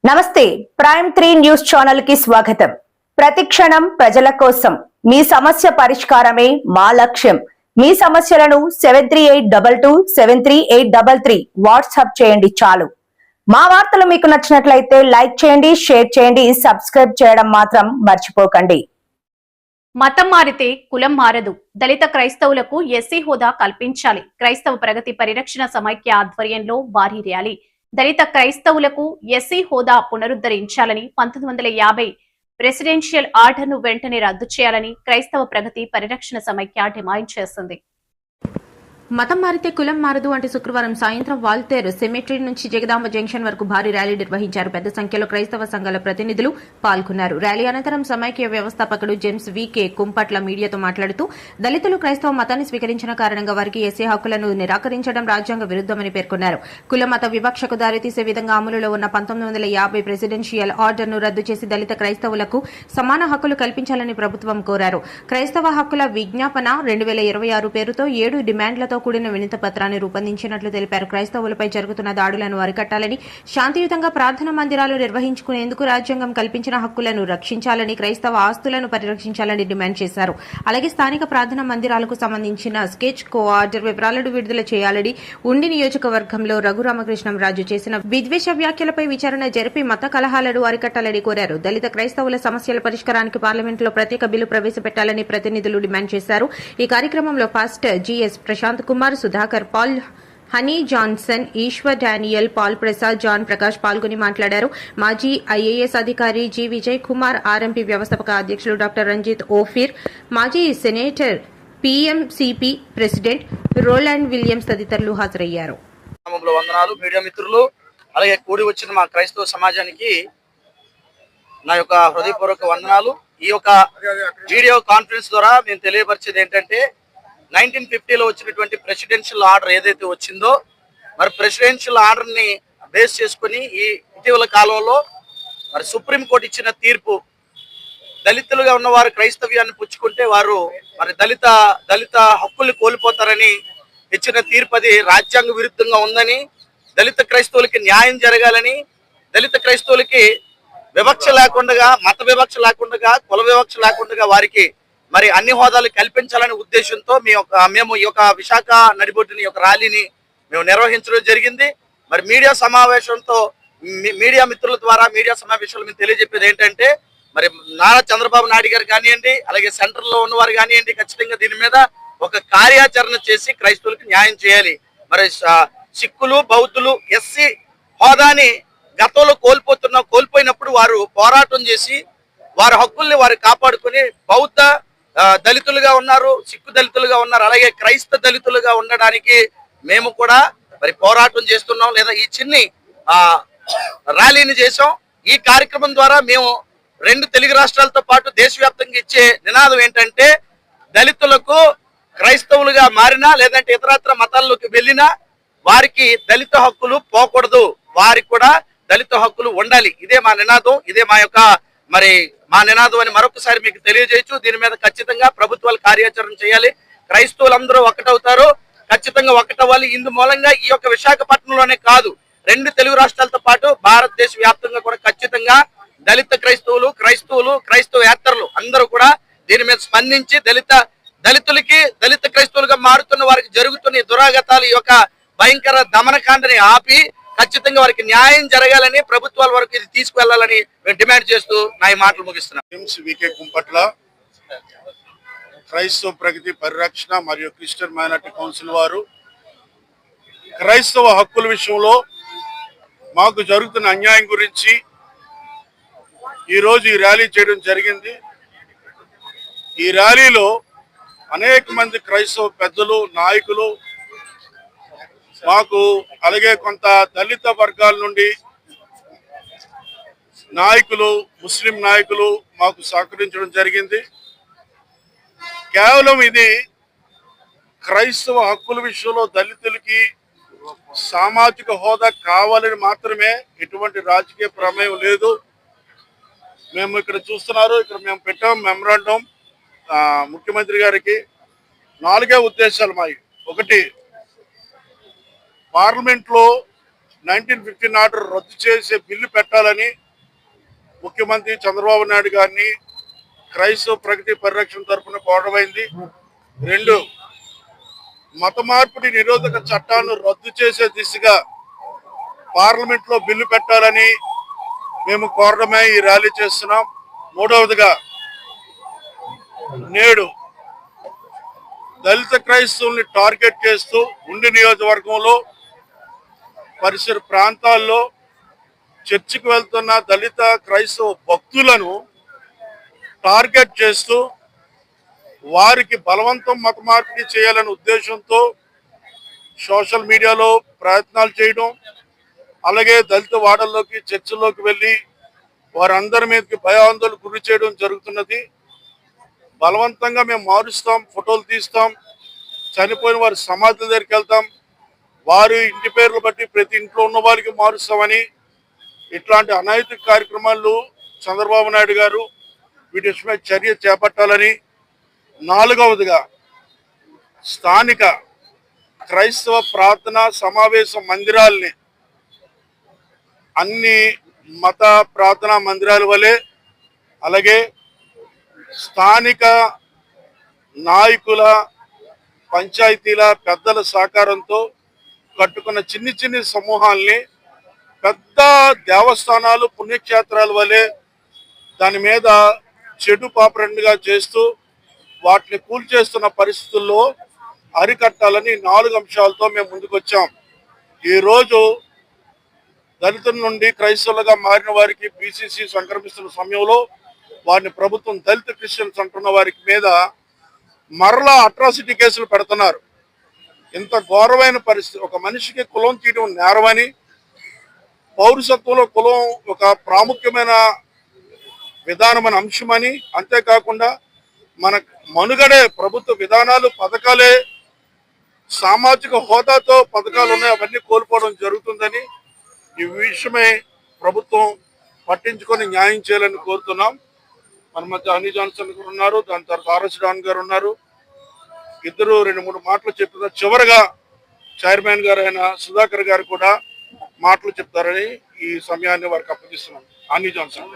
నమస్తే, prime 3 news channel కి స్వాగతం. ప్రతి క్షణం ప్రజల కోసం మీ సమస్య పరిష్కారమే మా లక్ష్యం. మీ సమస్యలను 7382273833 వాట్సాప్ చేయండి చాలు. మా వార్తలు మీకు నచ్చినట్లయితే లైక్ చేయండి, షేర్ చేయండి, సబ్స్క్రైబ్ చేయడం మాత్రం మర్చిపోకండి. మతం మారితే కులం మారదు. దళిత క్రైస్తవులకు ఎస్సీ హోదా కల్పించాలి. క్రైస్తవ ప్రగతి పరిరక్షణ సమైక్య ఆధ్వర్యంలో భారీ ర్యాలీ. దళిత క్రైస్తవులకు ఎస్సీ హోదా పునరుద్ధరించాలని 1950 ప్రెసిడెన్షియల్ ఆర్డర్ను వెంటనే రద్దు చేయాలని క్రైస్తవ ప్రగతి పరిరక్షణ సమైక్య డిమాండ్ చేసింది. మతం మారితే కులం మారదు అంటే శుక్రవారం సాయంత్రం వాల్తేరు సెమెట్రీ నుంచి జగదాంబ జంక్షన్ వరకు భారీ ర్యాలీ నిర్వహించారు. పెద్ద సంఖ్యలో క్రైస్తవ సంఘాల ప్రతినిధులు పాల్గొన్నారు. ర్యాలీ అనంతరం సమైక్య వ్యవస్థాపకుడు జేమ్స్ వికే కుంపట్ల మీడియాతో మాట్లాడుతూ దళితులు క్రైస్తవ మతాన్ని స్వీకరించిన కారణంగా వారికి ఎస్సీ హక్కులను నిరాకరించడం రాజ్యాంగ విరుద్దమని పేర్కొన్నారు. కుల మత వివక్షకు దారితీసే విధంగా అమలులో ఉన్న 1950 ప్రెసిడెన్షియల్ ఆర్డర్ను రద్దు చేసి దళిత క్రైస్తవులకు సమాన హక్కులు కల్పించాలని ప్రభుత్వం కోరారు. క్రైస్తవ హక్కుల విజ్ఞాపన 2026 పేరుతో 7 డిమాండ్లతో కూడిన వినతి పత్రాన్ని రూపొందించినట్లు తెలిపారు. క్రైస్తవులపై జరుగుతున్న దాడులను అరికట్టాలని, శాంతియుతంగా ప్రార్థనా మందిరాలు నిర్వహించుకునేందుకు రాజ్యాంగం కల్పించిన హక్కులను రక్షించాలని, క్రైస్తవ ఆస్తులను పరిరక్షించాలని డిమాండ్ చేశారు. అలాగే స్థానిక ప్రార్థనా మందిరాలకు సంబంధించిన స్కెచ్ కోఆర్డర్ వివరాలను విడుదల చేయాలని, ఉండి నియోజకవర్గంలో రఘురామకృష్ణంరాజు చేసిన విద్వేష వ్యాఖ్యలపై విచారణ జరిపి మత కలహాలను అరికట్టాలని కోరారు. దళిత క్రైస్తవుల సమస్యల పరిష్కారానికి పార్లమెంట్లో ప్రత్యేక బిల్లు ప్రవేశపెట్టాలని ప్రతినిధులు డిమాండ్ చేశారు. ఈ కార్యక్రమంలో pastor GS Prashant Kumar, Sudhakar Paul, Honey Johnson, Eshwar Daniel, Paul Prasad, John Prakash పాల్గొని మాట్లాడారు. మాజీ ఐఏఎస్ అధికారి జి విజయ్ కుమార్, ఆర్ఎంపీ వ్యవస్థాపక అధ్యక్షులు డాక్టర్ రంజిత్ ఓఫీర్, మాజీ సెనేటర్ పిఎంసిపి ప్రెసిడెంట్ రోలాండ్ విలియమ్స్ తదితరులు హాజరయ్యారు. వందనాలు మీడియా మిత్రులు, అలాగే కూడి వచ్చిన మా క్రైస్తవ సమాజానికి నా యొక్క హృదయపూర్వక వందనాలు. ఈ యొక్క వీడియో కాన్ఫరెన్స్ ద్వారా మేము తెలియపరిచేది ఏంటంటే 1950లో వచ్చినటువంటి ప్రెసిడెన్షియల్ ఆర్డర్ ఏదైతే వచ్చిందో, మరి ప్రెసిడెన్షియల్ ఆర్డర్ ని బేస్ చేసుకుని ఈ ఇటీవల కాలంలో మరి సుప్రీంకోర్టు ఇచ్చిన తీర్పు, దళితులుగా ఉన్నవారు క్రైస్తవ్యాన్ని పుచ్చుకుంటే వారు మరి దళిత హక్కుల్ని కోల్పోతారని ఇచ్చిన తీర్పు అది రాజ్యాంగ విరుద్ధంగా ఉందని, దళిత క్రైస్తవులకి న్యాయం జరగాలని, దళిత క్రైస్తవులకి వివక్ష లేకుండా, మత వివక్ష లేకుండా, కుల వివక్ష లేకుండా వారికి మరి అన్ని హోదాలు కల్పించాలనే ఉద్దేశంతో మేము ఈ యొక్క విశాఖ నడిబొడ్డుని యొక్క ర్యాలీని మేము నిర్వహించడం జరిగింది. మరి మీడియా సమావేశంతో మీడియా మిత్రుల ద్వారా మీడియా సమావేశాలు మేము తెలియజెప్పేది ఏంటంటే, మరి నారా చంద్రబాబు నాయుడు గారు కానివ్వండి, అలాగే సెంట్రల్లో ఉన్నవారు కానివ్వండి, ఖచ్చితంగా దీని మీద ఒక కార్యాచరణ చేసి క్రైస్తవులకు న్యాయం చేయాలి. మరి సిక్కులు, బౌద్ధులు ఎస్సీ హోదాని గతంలో కోల్పోయినప్పుడు వారు పోరాటం చేసి వారి హక్కుల్ని వారు కాపాడుకుని బౌద్ధ దళితులుగా ఉన్నారు, సిక్కు దళితులుగా ఉన్నారు, అలాగే క్రైస్తవ దళితులుగా ఉండడానికి మేము కూడా మరి పోరాటం చేస్తున్నాం, లేదా ఈ చిన్ని ర్యాలీని చేసాం. ఈ కార్యక్రమం ద్వారా మేము 2 తెలుగు రాష్ట్రాలతో పాటు దేశవ్యాప్తంగా ఇచ్చే నినాదం ఏంటంటే, దళితులకు క్రైస్తవులుగా మారినా లేదంటే ఇతరత్ర మతాల్లోకి వెళ్ళినా వారికి దళిత హక్కులు పోకూడదు, వారికి కూడా దళిత హక్కులు ఉండాలి. ఇదే మా నినాదం, ఇదే మా నినాదం అని మరొకసారి మీకు తెలియజేయచ్చు. దీని మీద ఖచ్చితంగా ప్రభుత్వాలు కార్యాచరణ చేయాలి. క్రైస్తవులందరూ ఒకటవుతారు, ఖచ్చితంగా ఒకటవ్వాలి. ఇందు మూలంగా ఈ యొక్క విశాఖపట్నంలోనే కాదు, 2 తెలుగు రాష్ట్రాలతో పాటు భారతదేశ వ్యాప్తంగా కూడా ఖచ్చితంగా దళిత క్రైస్తవులు, క్రైస్తవేతరులు అందరూ కూడా దీని మీద స్పందించి దళిత క్రైస్తవులుగా మారుతున్న వారికి జరుగుతున్న దురాగతాలు, ఈ యొక్క భయంకర దమనకాండని ఆపి ఖచ్చితంగా వారికి న్యాయం జరగాలని, ప్రభుత్వాల వరకు ఇది తీసుకువెళ్లాలని మేము డిమాండ్ చేస్తూ నా ఈ మాటలు ముగిస్తున్నాం. జేమ్స్ వికే కుంపట్ల, క్రైస్తవ ప్రగతి పరిరక్షణ మరియు క్రిస్టియన్ మైనారిటీ కౌన్సిల్ వారు క్రైస్తవ హక్కుల విషయంలో మాకు జరుగుతున్న అన్యాయం గురించి ఈరోజు ఈ ర్యాలీ చేయడం జరిగింది. ఈ ర్యాలీలో అనేక మంది క్రైస్తవ పెద్దలు, నాయకులు, మాకు అలాగే కొంత దళిత వర్గాల నుండి నాయకులు, ముస్లిం నాయకులు మాకు సహకరించడం జరిగింది. కేవలం ఇది క్రైస్తవ హక్కుల విషయంలో దళితులకి సామాజిక హోదా కావాలని మాత్రమే, ఎటువంటి రాజకీయ ప్రమేయం లేదు. మేము ఇక్కడ చూస్తున్నారు, ఇక్కడ మేము పెట్టాం మెమరాండం ముఖ్యమంత్రి గారికి. 4 ఉద్దేశాలు మావి. ఒకటి, పార్లమెంట్లో 1915 ఆర్డర్ రద్దు చేసే బిల్లు పెట్టాలని ముఖ్యమంత్రి చంద్రబాబు నాయుడు గారిని క్రైస్తవ ప్రగతి పరిరక్షణ తరఫున కోరడమైంది. 2, మత మార్పిడి నిరోధక చట్టాలను రద్దు చేసే దిశగా పార్లమెంట్లో బిల్లు పెట్టాలని మేము కోరడమే ఈ ర్యాలీ చేస్తున్నాం. 3వదిగా, నేడు దళిత క్రైస్తవుల్ని టార్గెట్ చేస్తూ ఉండి నియోజకవర్గంలో పరిసర ప్రాంతాల్లో చర్చికి వెళ్తున్న దళిత క్రైస్తవ భక్తులను టార్గెట్ చేస్తూ వారికి బలవంతం మత మార్పిడి చేయాలనే ఉద్దేశంతో సోషల్ మీడియాలో ప్రయత్నాలు చేయడం, అలాగే దళిత వాడల్లోకి చర్చిల్లోకి వెళ్ళి వారందరి మీదకి భయాందోళనకు గురి చేయడం జరుగుతున్నది. బలవంతంగా మేము మారుస్తాం, ఫోటోలు తీస్తాం, చనిపోయిన వారి సమాధుల దగ్గరికి వెళ్తాం, వారి ఇంటి పేర్లు బట్టి ప్రతి ఇంట్లో ఉన్న వారికి మారుస్తామని ఇట్లాంటి అనైతిక కార్యక్రమాలు చంద్రబాబు నాయుడు గారు వీటిపై చర్య చేపట్టాలని. 4వదిగా, స్థానిక క్రైస్తవ ప్రార్థనా సమావేశ మందిరాల్ని అన్ని మత ప్రార్థనా మందిరాల వలె, అలాగే స్థానిక నాయకుల, పంచాయతీల పెద్దల సహకారంతో కట్టుకున్న చిన్ని చిన్ని సమూహాల్ని పెద్ద దేవస్థానాలు, పుణ్యక్షేత్రాల వలె దాని మీద చెడు పాపరెండుగా చేస్తూ వాటిని కూల్చేస్తున్న పరిస్థితుల్లో అరికట్టాలని 4 అంశాలతో మేము ముందుకొచ్చాం. ఈరోజు దళితుల నుండి క్రైస్తవులుగా మారిన వారికి బీసీసీ సంక్రమిస్తున్న సమయంలో వారిని ప్రభుత్వం దళిత క్రిస్టియన్స్ అంటున్న వారికి మీద మరలా అట్రాసిటీ కేసులు పెడుతున్నారు. ఇంత ఘోరమైన పరిస్థితి. ఒక మనిషికి కులం తీయడం నేరమని, పౌరసత్వంలో కులం ఒక ప్రాముఖ్యమైన విధానమైన అంశమని, అంతేకాకుండా మన మనుగడే ప్రభుత్వ విధానాలు, పథకాలే సామాజిక హోదాతో పథకాలు ఉన్నాయి, అవన్నీ కోల్పోవడం జరుగుతుందని ఈ విషయమై ప్రభుత్వం పట్టించుకొని న్యాయం చేయాలని కోరుతున్నాం. మన మధ్య హనీ జాన్సన్ గారు ఉన్నారు, దాని తర్వాత ఆర్ఎస్ డాన్ గారు ఉన్నారు. ఇద్దరు 2-3 మాటలు చెప్తున్నారు. చివరిగా చైర్మన్ గారు అయిన సుధాకర్ గారు కూడా మాటలు చెప్తారని ఈ సమయాన్ని వారికి అప్పగిస్తున్నాం. Honey Johnson.